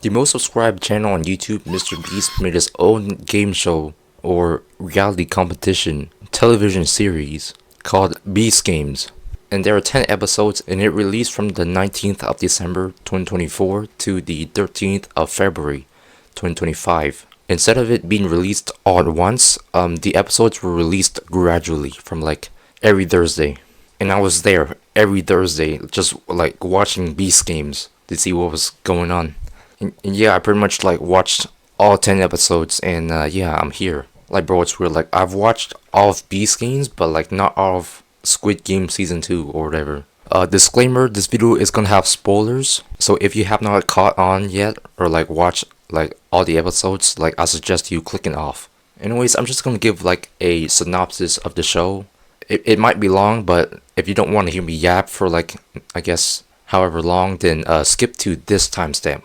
The most subscribed channel on YouTube, MrBeast, made his own game show or reality competition television series called Beast Games. And there are 10 episodes, and it released from the 19th of December 2024 to the 13th of February 2025. Instead of it being released all at once, the episodes were released gradually from like every Thursday. And I was there every Thursday just like watching Beast Games to see what was going on. And yeah, I pretty much like watched all 10 episodes, and yeah, I'm here. Like, bro, it's weird. Like, I've watched all of Beast Games, but like not all of Squid Game Season 2 or whatever. Disclaimer, this video is gonna have spoilers, so if you have not caught on yet or like watched like all the episodes, like I suggest you clicking off. Anyways, I'm just gonna give like a synopsis of the show. It might be long, but if you don't want to hear me yap for like, I guess, however long, then skip to this timestamp.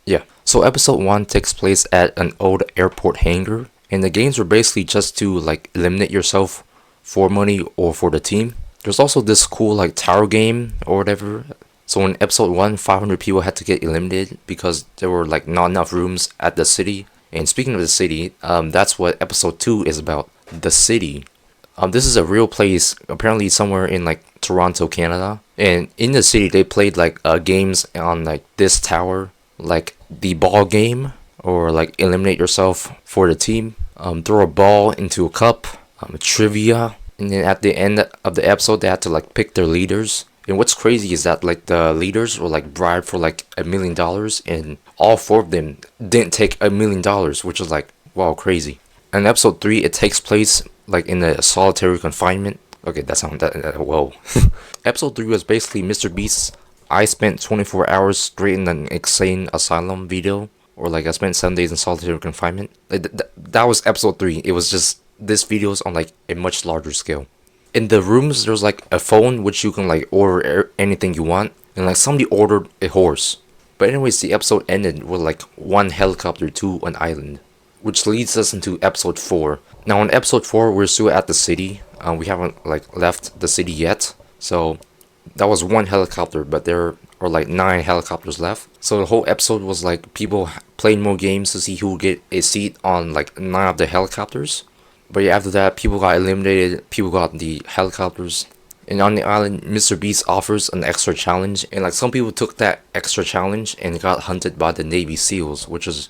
Yeah, so episode 1 takes place at an old airport hangar, and the games were basically just to like eliminate yourself for money or for the team. There's also this cool like tower game or whatever. So in episode 1, 500 people had to get eliminated because there were like not enough rooms at the city. And speaking of the city, that's what episode 2 is about, the city. This is a real place, apparently somewhere in like Toronto, Canada. And in the city, they played like games on like this tower, like the ball game, or like eliminate yourself for the team, throw a ball into a cup, trivia, and then at the end of the episode they had to like pick their leaders. And what's crazy is that like the leaders were like bribed for like $1 million, and all 4 of them didn't take $1 million, which is like, wow, crazy. And episode 3, it takes place like in a solitary confinement. Okay, that sounds whoa. Episode 3 was basically MrBeast's I spent 24 hours straight in an insane asylum video, or like I spent 7 days in solitary confinement. Like, that was episode 3. It was just this videos on like a much larger scale. In the rooms, there's like a phone which you can like order anything you want, and like somebody ordered a horse. But anyways, the episode ended with like 1 helicopter to an island, which leads us into episode 4. Now in episode 4, we're still at the city. We haven't like left the city yet, so that was 1 helicopter, but there are like 9 helicopters left. So the whole episode was like people playing more games to see who would get a seat on like 9 of the helicopters. But yeah, after that, people got eliminated, people got the helicopters. And on the island, MrBeast offers an extra challenge, and like some people took that extra challenge and got hunted by the Navy SEALs, which is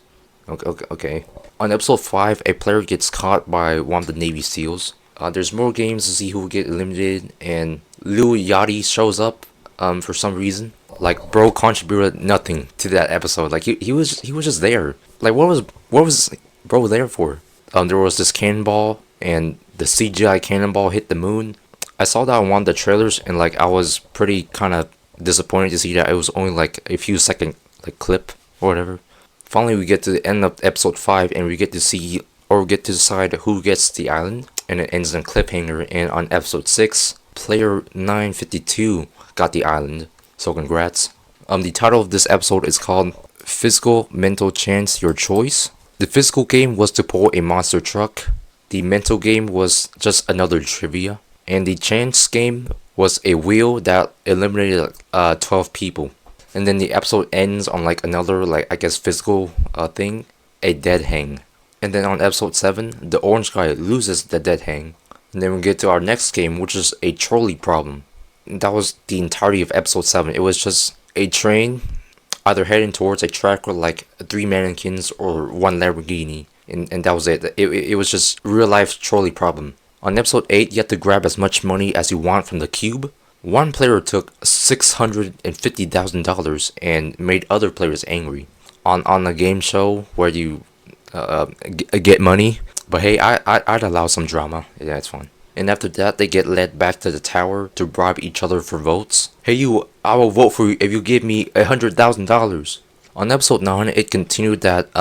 okay. On episode 5, a player gets caught by one of the Navy SEALs. There's more games to see who will get eliminated, and Lil Yachty shows up for some reason. Like, bro contributed nothing to that episode. Like he was just there. Like what was bro there for? There was this cannonball, and the CGI cannonball hit the moon. I saw that on one of the trailers, and like I was pretty kind of disappointed to see that it was only like a few second like clip or whatever. Finally, we get to the end of episode 5, and we get to see or get to decide who gets the island, and it ends in cliffhanger. And on episode 6, player 952 got the island, so congrats. The title of this episode is called Physical Mental Chance Your Choice. The physical game was to pull a monster truck, the mental game was just another trivia, and the chance game was a wheel that eliminated 12 people. And then the episode ends on like another like I guess physical thing, a dead hang. And then on episode 7, the orange guy loses the dead hang. And then we get to our next game, which is a trolley problem. And that was the entirety of episode 7. It was just a train either heading towards a track with like 3 mannequins or 1 Lamborghini. And that was it. It was just real life trolley problem. On episode 8, you have to grab as much money as you want from the cube. One player took $650,000 and made other players angry. On a game show where you get money. But hey, I'd allow some drama. Yeah, it's fun. And after that, they get led back to the tower to bribe each other for votes. Hey you, I will vote for you if you give me $100,000. On episode 9, it continued that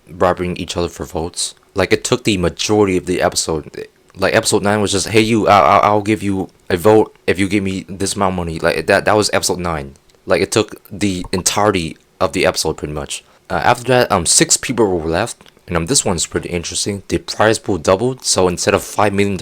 bribing each other for votes. Like it took the majority of the episode. Like episode 9 was just, hey you, I'll give you a vote if you give me this amount of money. Like that was episode 9. Like it took the entirety of the episode pretty much. After that, 6 people were left. And this one's pretty interesting. The prize pool doubled, so instead of $5 million,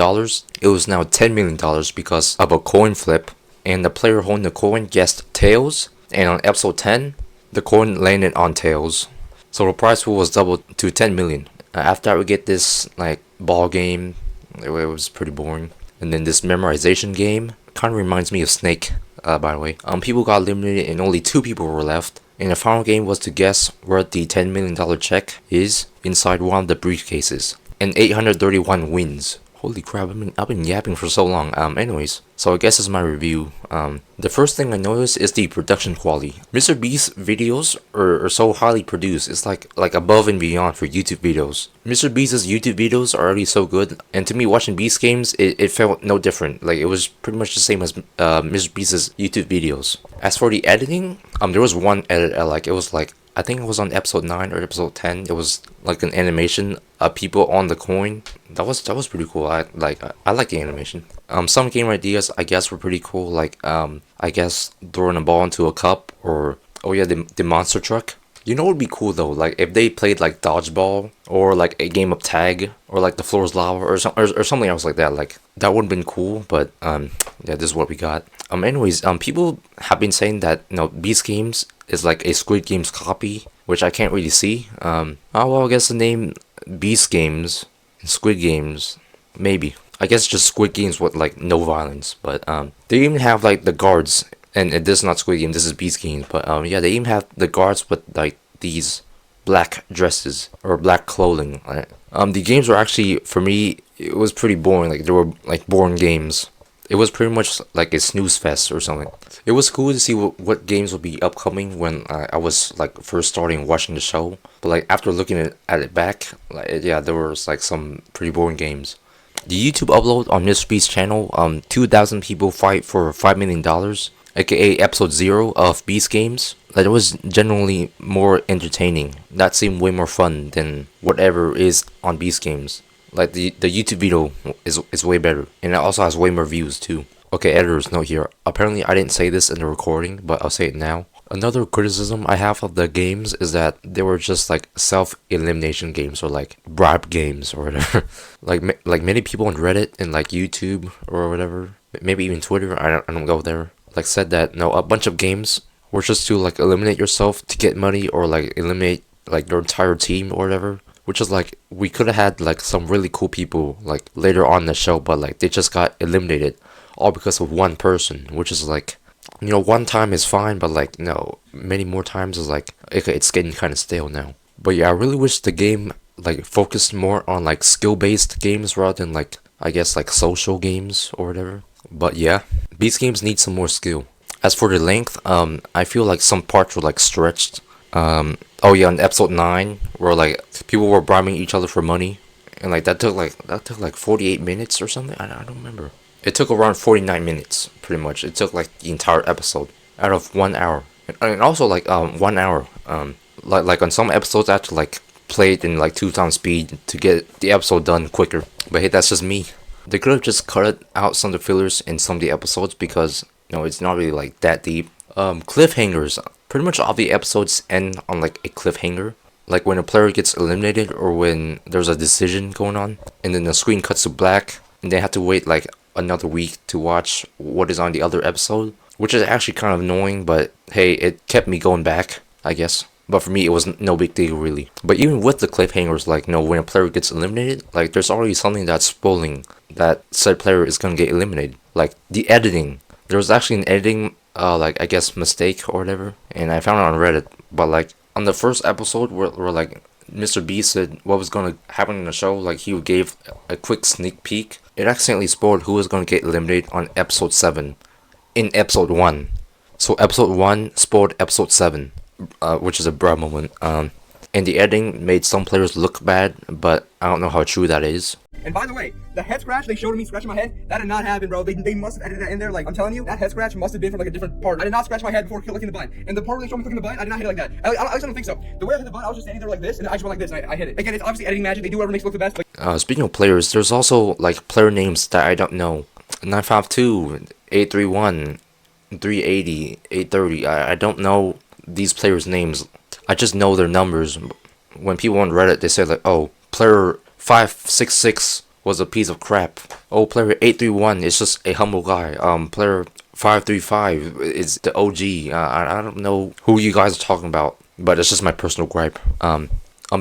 it was now $10 million because of a coin flip. And the player holding the coin guessed tails. And on episode 10, the coin landed on tails. So the prize pool was doubled to 10 million. After I would get this like ball game, it was pretty boring. And then this memorization game kind of reminds me of Snake, by the way. People got eliminated and only 2 people were left. And the final game was to guess where the $10 million check is inside one of the briefcases. And 831 wins. Holy crap, I've been yapping for so long. Anyways, so I guess this is my review. The first thing I noticed is the production quality. Mr. Beast's videos are so highly produced. It's like above and beyond for YouTube videos. Mr. Beast's YouTube videos are already so good, and to me, watching Beast games, it felt no different. Like, it was pretty much the same as Mr. Beast's YouTube videos. As for the editing, there was one edit I like. It was like, I think it was on episode 9 or episode 10. It was like an animation of people on the coin. That was pretty cool. I like the animation. Some game ideas I guess were pretty cool. Like I guess throwing a ball into a cup, or oh yeah, the monster truck. You know what would be cool though? Like if they played like dodgeball, or like a game of tag, or like the floor is lava, or something else like that. Like that would have been cool. But yeah, this is what we got. Anyways, people have been saying that Beast Games is like a Squid Games copy, which I can't really see. Oh well, I guess the name Beast Games and Squid Games, maybe. I guess just Squid Games with like no violence, but they even have like the guards, and this is not Squid Game, this is Beast Games, but yeah, they even have the guards with like these black dresses or black clothing. Right? The games were actually, for me, it was pretty boring. Like they were like boring games. It was pretty much like a snooze fest or something. It was cool to see what games would be upcoming when I was like first starting watching the show. But like after looking at it back, like yeah, there was like some pretty boring games. The YouTube upload on Mr. Beast's channel, 2,000 people fight for $5 million, aka episode 0 of Beast Games. Like, it was generally more entertaining. That seemed way more fun than whatever is on Beast Games. Like the YouTube video is way better, and it also has way more views too. Okay, editor's note here. Apparently I didn't say this in the recording, but I'll say it now. Another criticism I have of the games is that they were just like self-elimination games, or like bribe games or whatever. like many people on Reddit and like YouTube or whatever, maybe even Twitter, I don't go there, like said that no, a bunch of games were just to like eliminate yourself to get money, or like eliminate like your entire team or whatever. Which is like, we could have had like some really cool people like later on in the show, but like they just got eliminated all because of one person, which is like, one time is fine, but like no, many more times is like, okay, it's getting kind of stale now. But yeah, I really wish the game like focused more on like skill-based games rather than like, I guess like social games or whatever. But yeah, these games need some more skill. As for the length, I feel like some parts were like stretched. Oh yeah, in episode 9, where like people were bribing each other for money, and like that took like 48 minutes or something. I don't remember. It took around 49 minutes, pretty much. It took like the entire episode out of 1 hour, and also like 1 hour. Like on some episodes I had to like play it in like 2 times speed to get the episode done quicker. But hey, that's just me. They could have just cut out some of the fillers in some of the episodes, because it's not really like that deep. Cliffhangers. Pretty much all the episodes end on like a cliffhanger. Like when a player gets eliminated, or when there's a decision going on, and then the screen cuts to black, and they have to wait like another week to watch what is on the other episode. Which is actually kind of annoying, but hey, it kept me going back, I guess. But for me, it was no big deal really. But even with the cliffhangers, like when a player gets eliminated, like there's already something that's spoiling that said player is gonna get eliminated. Like the editing. There was actually an editing like I guess mistake or whatever, and I found it on Reddit. But like on the first episode where like Mr. Beast said what was gonna happen in the show, like he gave a quick sneak peek, it accidentally spoiled who was gonna get eliminated on episode 7 in episode 1. So episode 1 spoiled episode 7, which is a bribe moment. And the editing made some players look bad, but I don't know how true that is. And by the way, the head scratch they showed me scratching my head, that did not happen, bro. They must have edited that in there. Like, I'm telling you, that head scratch must have been from like a different part. I did not scratch my head before clicking the button. And the part where they showed me clicking the button, I did not hit it like that. I don't think so. The way I hit the button, I was just standing there like this, and I just went like this, and I hit it. Again, it's obviously editing magic. They do whatever makes it look the best. But speaking of players, there's also like player names that I don't know. 952, 831, 380, 830. I don't know these players' names. I just know their numbers. When people on Reddit, they say like, oh, player 566 was a piece of crap. Oh, player 831 is just a humble guy. Player 535 is the OG. I don't know who you guys are talking about, but it's just my personal gripe.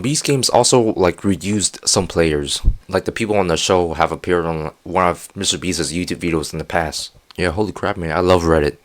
Beast Games also like reused some players. Like the people on the show have appeared on one of Mr. Beast's YouTube videos in the past. Yeah, holy crap, man! I love Reddit.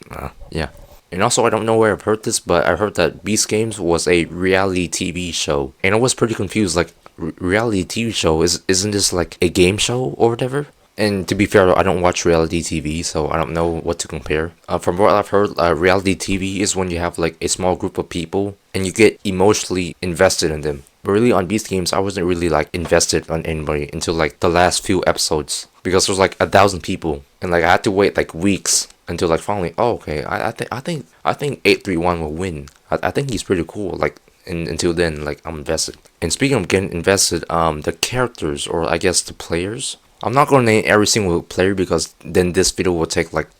Yeah. And also, I don't know where I've heard this, but I heard that Beast Games was a reality TV show, and I was pretty confused. Like, reality TV show isn't this like a game show or whatever? And to be fair, I don't watch reality TV, so I don't know what to compare. From what I've heard, reality TV is when you have like a small group of people and you get emotionally invested in them. But really, on Beast Games, I wasn't really like invested on anybody until like the last few episodes because there's like 1,000 people, and like I had to wait like weeks until like finally, oh okay, I think 831 will win. I think he's pretty cool. Like until then, like I'm invested. And speaking of getting invested, the characters, or I guess the players. I'm not gonna name every single player because then this video will take like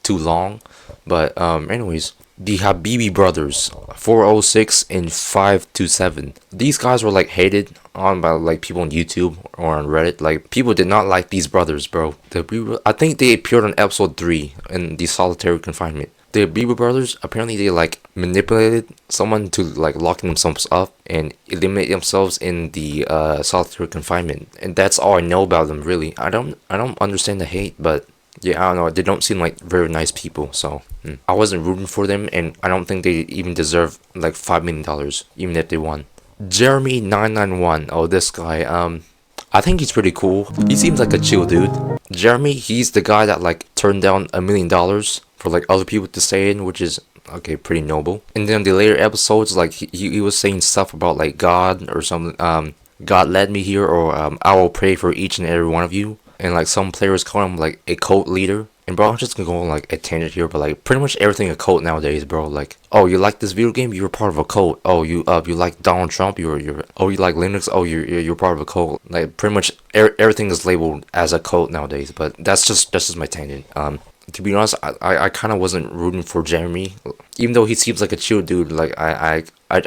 too long. But anyways, the Habibi brothers, 406 and 527. These guys were like hated on by like people on YouTube or on Reddit. Like people did not like these brothers, bro. I think they appeared on episode 3 in the solitary confinement. The Bieber brothers, apparently they like manipulated someone to like lock themselves up and eliminate themselves in the solitary confinement, and that's all I know about them really. I don't understand the hate, but yeah, I don't know. They don't seem like very nice people, so I wasn't rooting for them, and I don't think they even deserve like $5 million, even if they won. Jeremy 991. Oh, this guy. I think he's pretty cool. He seems like a chill dude. Jeremy, he's the guy that like turned down $1 million for like other people to stay in, which is okay, pretty noble. And then the later episodes, like he was saying stuff about like God or something. God led me here, or I will pray for each and every one of you. And like some players call him like a cult leader. And bro, I'm just gonna go on like a tangent here, but like pretty much everything a cult nowadays, bro. Like, oh, you like this video game? You're part of a cult. Oh, you like Donald Trump? Oh, you like Linux? Oh, you're part of a cult. Like pretty much everything is labeled as a cult nowadays. But that's just my tangent. To be honest, I kind of wasn't rooting for Jeremy, even though he seems like a chill dude. Like I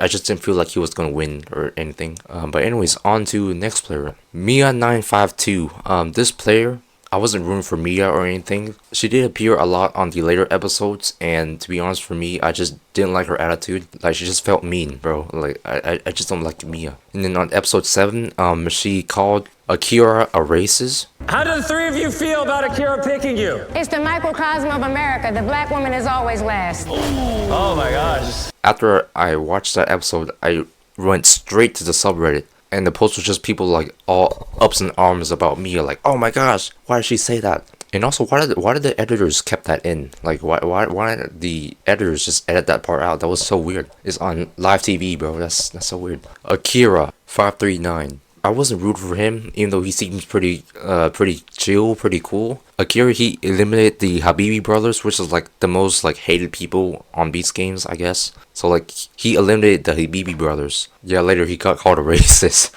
just didn't feel like he was gonna win or anything. But anyways, on to next player, Mia 952. This player, I wasn't rooting for Mia or anything. She did appear a lot on the later episodes, and to be honest, for me, I just didn't like her attitude. Like she just felt mean, bro. Like I just don't like Mia. And then on episode 7, she called Akira a racist. How do the three of you feel about Akira picking you? It's the microcosm of America. The black woman is always last. Oh my gosh. After I watched that episode, I went straight to the subreddit. And the post was just people like all ups in arms about Mia, like, oh my gosh, why did she say that? And also, why did the editors kept that in? Like, why did the editors just edit that part out? That was so weird. It's on live TV, bro. That's so weird. Akira 539. I wasn't rooting for him, even though he seems pretty chill, pretty cool. Akira, he eliminated the Habibi brothers, which is like the most like hated people on Beast Games, I guess. So like he eliminated the Habibi brothers. Yeah, later he got called a racist.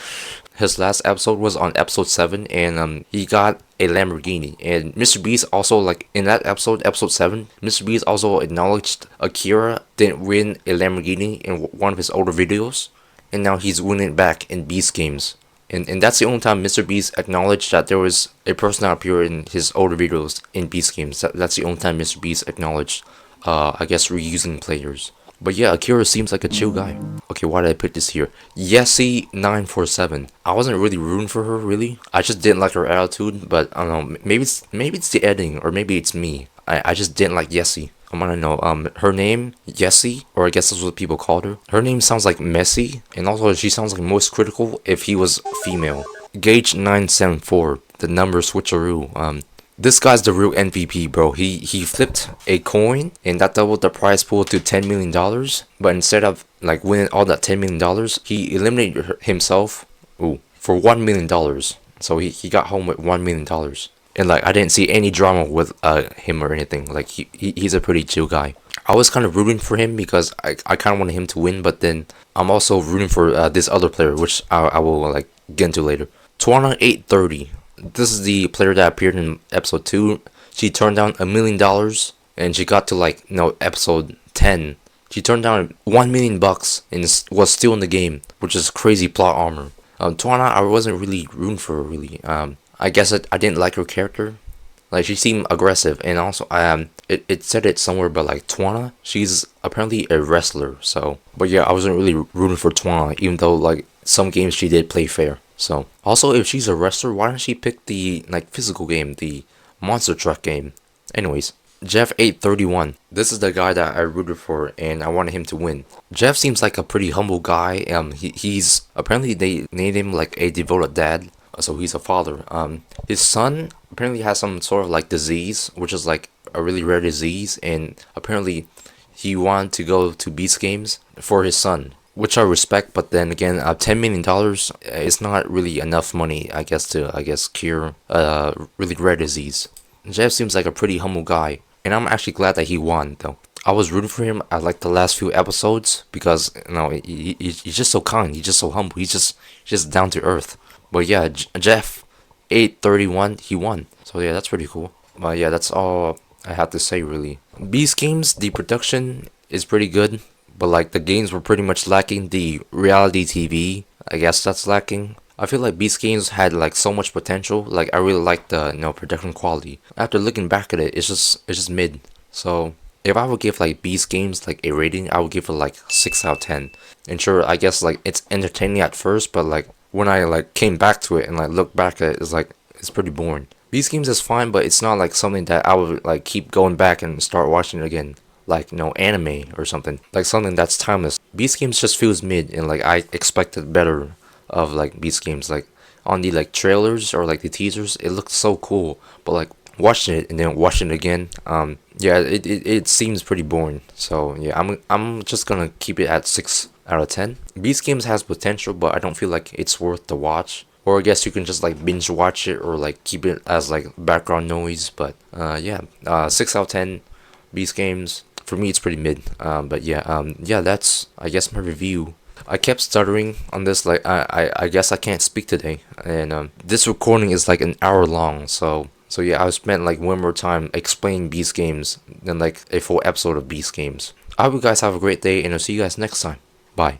His last episode was on episode 7, and he got a Lamborghini. And Mr. Beast also, like in that episode 7, Mr. Beast also acknowledged Akira didn't win a Lamborghini in one of his older videos, and now he's winning it back in Beast Games. And that's the only time Mr. Beast acknowledged that there was a person that appeared in his older videos in Beast Games. That's the only time Mr. Beast acknowledged, I guess, reusing players. But yeah, Akira seems like a chill guy. Okay, why did I put this here? Yessie947. I wasn't really rooting for her, really. I just didn't like her attitude, but I don't know. Maybe it's the editing, or maybe it's me. I just didn't like Yessie. I wanna know, her name, Yessie, or I guess that's what people called her. Her name sounds like messy, and also she sounds like most critical if he was female. Gage974, the number switcheroo. This guy's the real MVP, bro. He flipped a coin, and that doubled the prize pool to $10 million. But instead of like winning all that $10 million, he eliminated himself for $1 million. So he got home with $1 million. And like I didn't see any drama with him or anything. Like he's a pretty chill guy. I was kind of rooting for him because I kind of wanted him to win, but then I'm also rooting for this other player, which I will like get into later. Twana 830. This is the player that appeared in episode 2. She turned down $1 million, and she got to like episode 10. She turned down $1 million and was still in the game, which is crazy plot armor. Twana, I wasn't really rooting for her really. I guess I didn't like her character. Like she seemed aggressive, and also it said it somewhere about like Twana. She's apparently a wrestler, so but yeah, I wasn't really rooting for Twana, even though like some games she did play fair. So also if she's a wrestler, why didn't she pick the like physical game, the monster truck game? Anyways, Jeff 831. This is the guy that I rooted for, and I wanted him to win. Jeff seems like a pretty humble guy. He's apparently they named him like a devoted dad, so he's a father. His son apparently has some sort of like disease, which is like a really rare disease, and apparently he wanted to go to Beast Games for his son, which I respect. But then again, $10 million is not really enough money, I guess, to cure a really rare disease. Jeff seems like a pretty humble guy, and I'm actually glad that he won though. I was rooting for him at like the last few episodes because he's just so kind, he's just so humble, he's just down to earth. But yeah, Jeff 831, he won. So yeah, that's pretty cool. But yeah, that's all I have to say really. Beast Games, the production is pretty good, but like the games were pretty much lacking. The reality TV, I guess that's lacking. I feel like Beast Games had like so much potential. Like I really liked the production quality. After looking back at it, it's just mid. So if I would give like Beast Games like a rating, I would give it like 6 out of 10. And sure, I guess like it's entertaining at first, but like when I like came back to it and like look back at it, it's like it's pretty boring. Beast Games is fine, but it's not like something that I would like keep going back and start watching it again. Like anime or something. Like something that's timeless. Beast Games just feels mid, and like I expected better of like Beast Games. Like on the like trailers or like the teasers, it looked so cool, but like watching it and then watching it again, yeah, it seems pretty boring. So yeah, I'm just gonna keep it at 6 out of 10. Beast Games has potential, but I don't feel like it's worth the watch. Or I guess you can just like binge watch it or like keep it as like background noise. But yeah, 6 out of 10. Beast Games. For me, it's pretty mid. But yeah, yeah, that's I guess my review. I kept stuttering on this, like I guess I can't speak today, and this recording is like an hour long, so yeah, I spent like one more time explaining Beast Games than like a full episode of Beast Games. I hope you guys have a great day, and I'll see you guys next time. Bye.